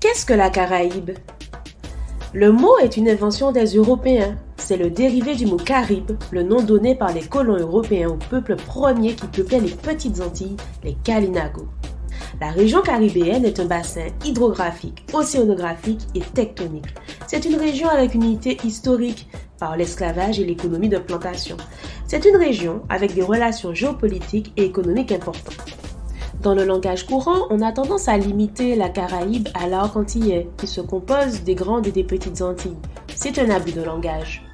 Qu'est-ce que la Caraïbe? Le mot est une invention des Européens. C'est le dérivé du mot Caribe, le nom donné par les colons européens au peuple premier qui peuplait les petites Antilles, les Kalinago. La région caribéenne est un bassin hydrographique, océanographique et tectonique. C'est une région avec une unité historique par l'esclavage et l'économie de plantation. C'est une région avec des relations géopolitiques et économiques importantes. Dans le langage courant, on a tendance à limiter la Caraïbe à l'arc antillais, qui se compose des grandes et des petites Antilles. C'est un abus de langage.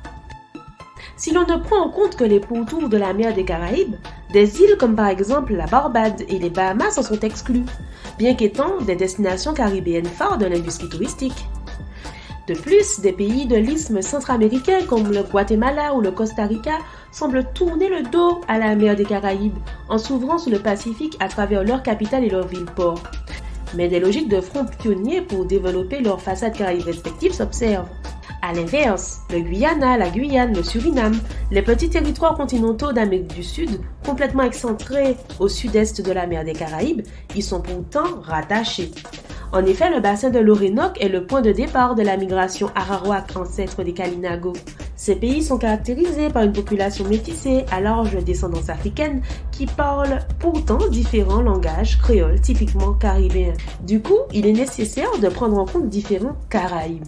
Si l'on ne prend en compte que les pourtours de la mer des Caraïbes, des îles comme par exemple la Barbade et les Bahamas en sont exclues, bien qu'étant des destinations caribéennes phares de l'industrie touristique. De plus, des pays de l'isthme centra-américain comme le Guatemala ou le Costa Rica semblent tourner le dos à la mer des Caraïbes en s'ouvrant sur le Pacifique à travers leur capitale et leurs villes-ports. Mais des logiques de front pionniers pour développer leurs façades caraïbes respectives s'observent. A l'inverse, le Guyana, la Guyane, le Suriname, les petits territoires continentaux d'Amérique du Sud, complètement excentrés au sud-est de la mer des Caraïbes, y sont pourtant rattachés. En effet, le bassin de l'Orénoque est le point de départ de la migration Arawak, ancêtre des Kalinago. Ces pays sont caractérisés par une population métissée à large descendance africaine qui parle pourtant différents langages créoles typiquement caribéens. Du coup, il est nécessaire de prendre en compte différents Caraïbes.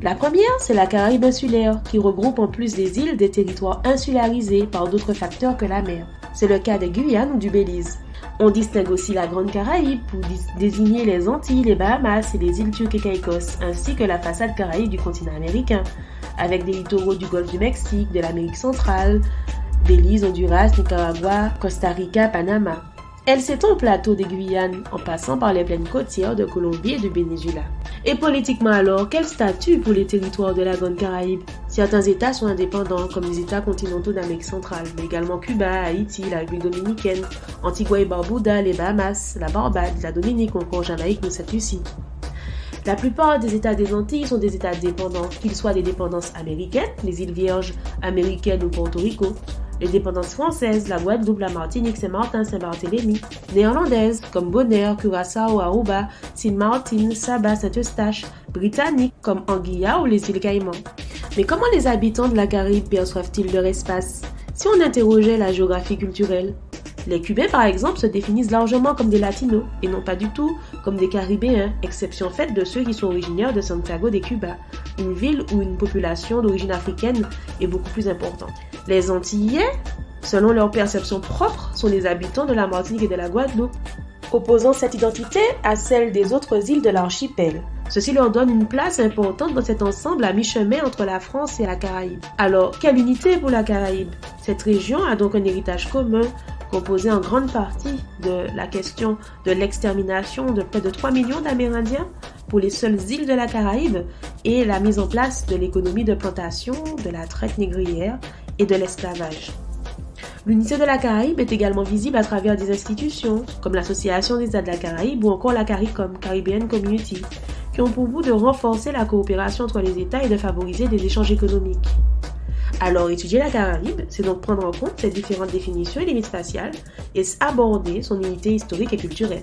La première, c'est la Caraïbe insulaire, qui regroupe en plus des îles des territoires insularisés par d'autres facteurs que la mer. C'est le cas des Guyanes ou du Belize. On distingue aussi la Grande Caraïbe pour désigner les Antilles, les Bahamas et les îles Turques et Caïcos, ainsi que la façade caraïbe du continent américain, avec des littoraux du golfe du Mexique, de l'Amérique centrale, Belize, Honduras, Nicaragua, Costa Rica, Panama. Elle s'étend au plateau des Guyanes, en passant par les plaines côtières de Colombie et du Venezuela. Et politiquement alors, quel statut pour les territoires de la Grande Caraïbe? Certains États sont indépendants, comme les États continentaux d'Amérique centrale, mais également Cuba, Haïti, la République dominicaine, Antigua et Barbuda, les Bahamas, la Barbade, la Dominique ou encore Jamaïque ou Sainte-Lucie. La plupart des États des Antilles sont des États dépendants, qu'ils soient des dépendances américaines, les îles Vierges américaines ou Porto Rico, les dépendances françaises, la Guadeloupe, la Martinique, Saint-Martin, Saint-Barthélemy, néerlandaises comme Bonaire, Curaçao, Aruba, Sint-Maarten, Saba, Saint-Eustache, britanniques comme Anguilla ou les îles Caïmans. Mais comment les habitants de la Caraïbe perçoivent-ils leur espace? Si on interrogeait la géographie culturelle, les Cubains par exemple se définissent largement comme des Latinos et non pas du tout comme des Caribéens, exception faite de ceux qui sont originaires de Santiago de Cuba, une ville où une population d'origine africaine est beaucoup plus importante. Les Antillais, selon leur perception propre, sont les habitants de la Martinique et de la Guadeloupe, opposant cette identité à celle des autres îles de l'archipel. Ceci leur donne une place importante dans cet ensemble à mi-chemin entre la France et la Caraïbe. Alors, quelle unité pour la Caraïbe? Cette région a donc un héritage commun, composé en grande partie de la question de l'extermination de près de 3 millions d'Amérindiens pour les seules îles de la Caraïbe et la mise en place de l'économie de plantation, de la traite négrière et de l'esclavage. L'unité de la Caraïbe est également visible à travers des institutions comme l'Association des États de la Caraïbe ou encore la CARICOM, Caribbean Community, qui ont pour but de renforcer la coopération entre les États et de favoriser des échanges économiques. Alors, étudier la Caraïbe, c'est donc prendre en compte ses différentes définitions et limites spatiales et aborder son unité historique et culturelle.